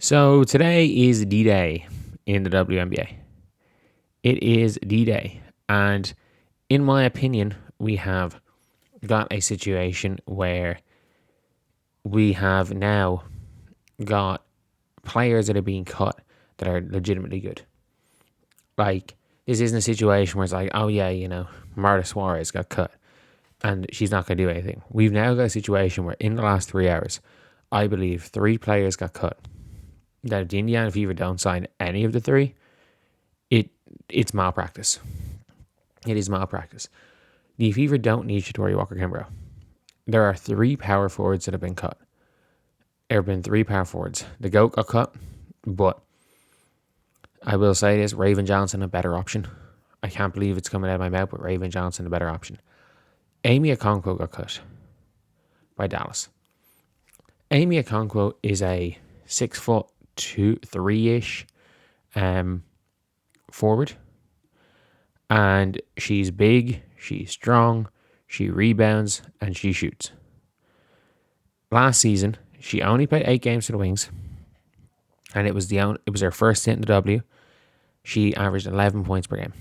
So today is D-Day in the WNBA. It is D-Day. And in my opinion, we have got a situation where we have now got players that are being cut that are legitimately good. Like, this isn't a situation where it's like, oh yeah, Marta Suarez got cut and she's not going to do anything. We've now got a situation where in the last 3 hours, I believe 3 players got cut. That if the Indiana Fever don't sign any of the 3, it's malpractice. It is malpractice. The Fever don't need Shatori Walker-Kimbrough. There are 3 power forwards that have been cut. There have been 3 power forwards. The GOAT got cut, but I will say this, Raven Johnson, a better option. I can't believe it's coming out of my mouth, but Raven Johnson, a better option. Amy Okonkwo got cut by Dallas. Amy Okonkwo is a 6'3" forward, and she's big, she's strong, she rebounds, and she shoots. Last season, she only played 8 games for the Wings, and it was her first stint in the W. She averaged 11 points per game.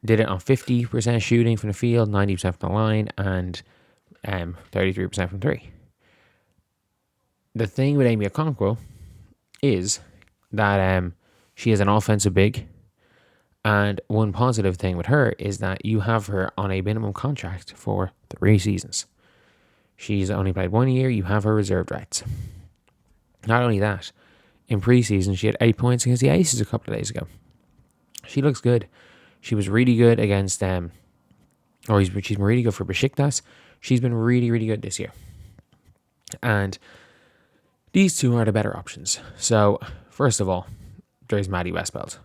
Did it on 50% shooting from the field, 90% from the line, and 33% from 3. The thing with Amy Okonkwo is that she is an offensive big, and one positive thing with her is that you have her on a minimum contract for 3 seasons. She's only played 1 year, you have her reserved rights. Not only that, in preseason she had 8 points against the Aces a couple of days ago. She looks good. She was really good against she's been really good for Besiktas. She's been really, really good this year. And these 2 are the better options. So, first of all, there's Maddy Westbeld.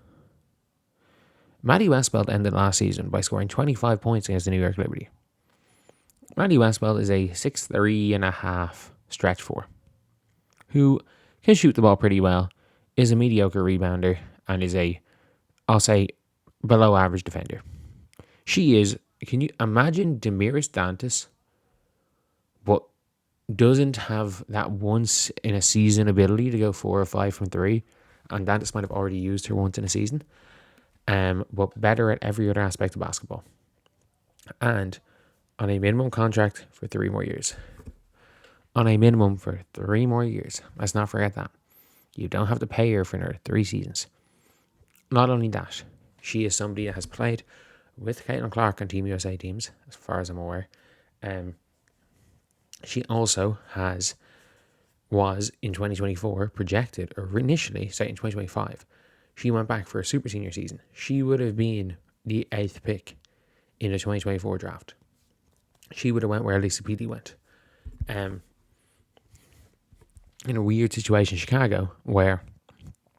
Maddy Westbeld ended last season by scoring 25 points against the New York Liberty. Maddy Westbeld is a 6'3.5" stretch 4 who can shoot the ball pretty well, is a mediocre rebounder, and is I'll say, below average defender. She is, can you imagine Demiris Dantas, but doesn't have that once in a season ability to go 4 or 5 from 3, and Dantas might have already used her once in a season, but better at every other aspect of basketball. And on a minimum contract for 3 more years. On a minimum for 3 more years. Let's not forget that. You don't have to pay her for another 3 seasons. Not only that, she is somebody that has played with Caitlin Clark on Team USA teams, as far as I'm aware. She also was in 2024 projected, or initially, say in 2025, she went back for a super senior season. She would have been the 8th pick in the 2024 draft. She would have went where Lisa Peaty went. In a weird situation in Chicago where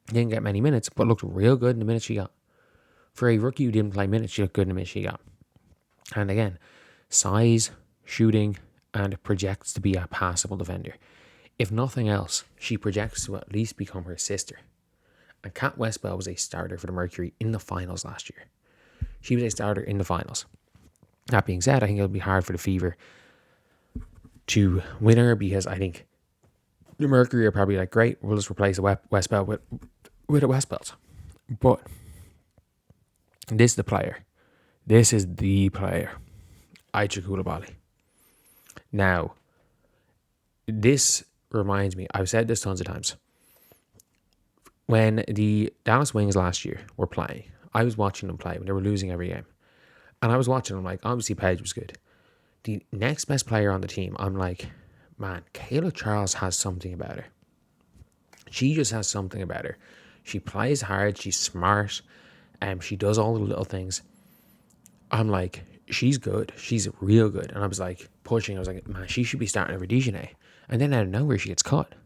didn't get many minutes, but looked real good in the minutes she got. For a rookie who didn't play minutes, she looked good in the minutes she got. And again, size, shooting, and projects to be a passable defender. If nothing else, she projects to at least become her sister. And Kat Westbeld was a starter for the Mercury in the finals last year. She was a starter in the finals. That being said, I think it'll be hard for the Fever to win her, because I think the Mercury are probably like, great, we'll just replace a Westbeld with a Westbeld. But this is the player. This is the player. Kula Bali. Now, this reminds me, I've said this tons of times. When the Dallas Wings last year were playing, I was watching them play when they were losing every game. And I was watching them like, obviously Paige was good. The next best player on the team, I'm like, man, Kayla Charles has something about her. She just has something about her. She plays hard, she's smart, she does all the little things. I'm like, she's good. She's real good. And I was like, pushing. I was like, man, she should be starting over Dijonay. And then out of nowhere, she gets cut.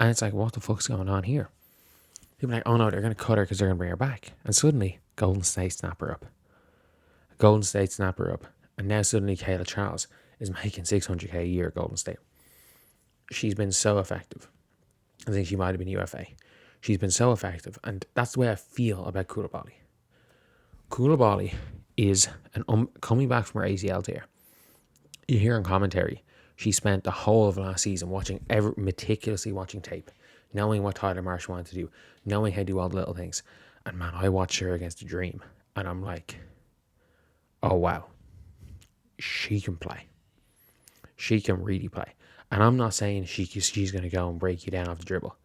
And it's like, what the fuck's going on here? People are like, oh no, they're going to cut her because they're going to bring her back. And suddenly, Golden State snap her up. And now suddenly, Kayla Charles is making $600K a year at Golden State. She's been so effective. I think she might have been UFA. She's been so effective. And that's the way I feel about Kula Bali. Kula Bali is coming back from her ACL tear. You hear in commentary, She spent the whole of last season meticulously watching tape, knowing what Tyler Marsh wanted to do, knowing how to do all the little things. And man, I watched her against the Dream, and I'm like, oh wow, she can play. She can really play. And I'm not saying she's going to go and break you down off the dribble.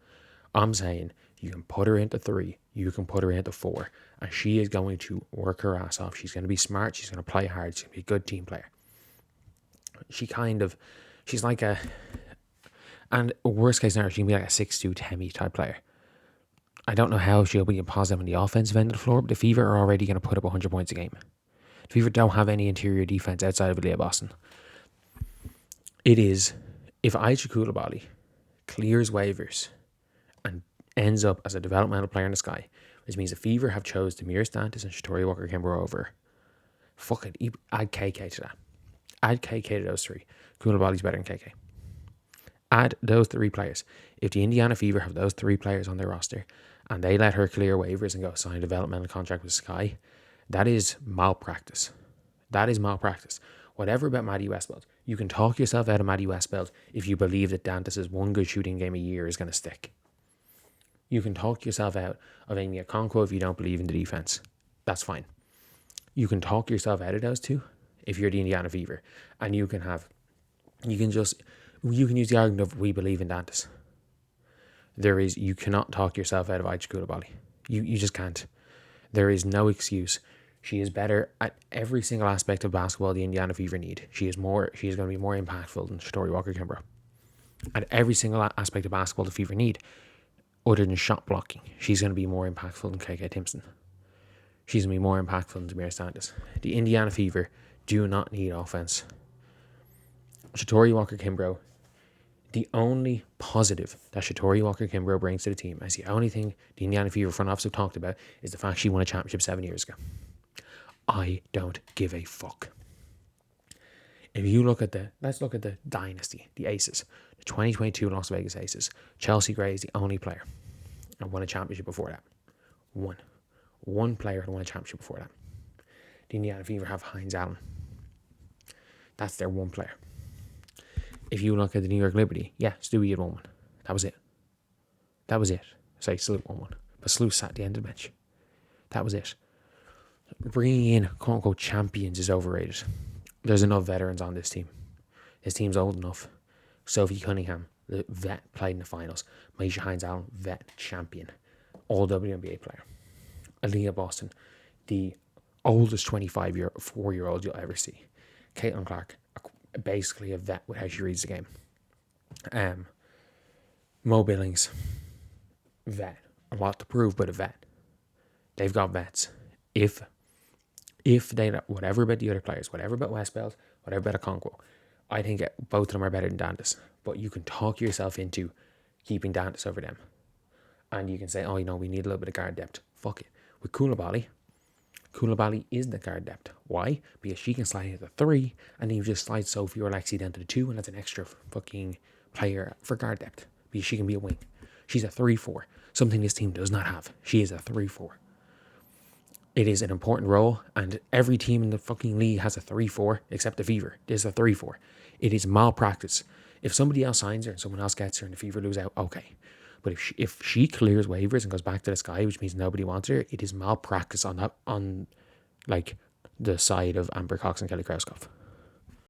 I'm saying you can put her into 3, you can put her into 4, and she is going to work her ass off. She's going to be smart, she's going to play hard, she's going to be a good team player. She's like and worst case scenario, she can be like a 6'2" Temi type player. I don't know how she'll be positive on the offensive end of the floor, but the Fever are already going to put up 100 points a game. The Fever don't have any interior defense outside of Aaliyah Boston. It is, if Kula Bali clears waivers and ends up as a developmental player in the sky, which means the Fever have chose Demir Stantis and Shatori Walker-Kimbrough over, fuck it, add KK to that. Add KK to those 3. Kula Bali's better than KK. Add those 3 players. If the Indiana Fever have those 3 players on their roster and they let her clear waivers and go sign a developmental contract with Sky, that is malpractice. That is malpractice. Whatever about Maddy Westbeld, you can talk yourself out of Maddy Westbeld if you believe that Dantas' one good shooting game a year is going to stick. You can talk yourself out of Amy Okonkwo if you don't believe in the defense. That's fine. You can talk yourself out of those 2 if you're the Indiana Fever. And you can use the argument of we believe in Dantas. You cannot talk yourself out of Kula Bali. You just can't. There is no excuse. She is better at every single aspect of basketball the Indiana Fever need. She is going to be more impactful than Shatori Walker-Kimbrough. At every single aspect of basketball the Fever need, other than shot blocking, she's going to be more impactful than KK Timpson. She's going to be more impactful than Demir Stantis. The Indiana Fever do not need offense. Shatori Walker-Kimbrough, the only positive that Shatori Walker-Kimbrough brings to the team, as the only thing the Indiana Fever front office have talked about, is the fact she won a championship 7 years ago. I don't give a fuck. If you let's look at the dynasty, the Aces, the 2022 Las Vegas Aces. Chelsea Gray is the only player and won a championship before that. One player who won a championship before that. The Indiana Fever have Hines Allen. That's their one player. If you look at the New York Liberty, yeah, Stewie had won one. That was it. Sorry, Slew won one. But Slew sat at the end of the bench. That was it. Bringing in quote-unquote champions is overrated. There's enough veterans on this team. This team's old enough. Sophie Cunningham, the vet, played in the finals. Maisha Hines-Allen, vet, champion. All WNBA player. Aaliyah Boston, the oldest 4-year-old you'll ever see. Caitlin Clark, basically a vet with how she reads the game. Mo Billings, vet. A lot to prove, but a vet. They've got vets. If they, whatever about the other players, whatever about Westbeld, whatever about Okonkwo, I think both of them are better than Dantas. But you can talk yourself into keeping Dantas over them. And you can say, oh, we need a little bit of guard depth. Fuck it. With Kula Bali is the guard depth. Why? Because she can slide into the 3, and then you just slide Sophie or Lexi down to the 2, and that's an extra fucking player for guard depth. Because she can be a wing. She's a 3-4. Something this team does not have. She is a 3-4. It is an important role, and every team in the fucking league has a 3-4, except the Fever. There's a 3-4. It is malpractice. If somebody else signs her and someone else gets her and the Fever lose out, okay. But if she clears waivers and goes back to the Sky, which means nobody wants her, it is malpractice on the side of Amber Cox and Kelly Krauskopf.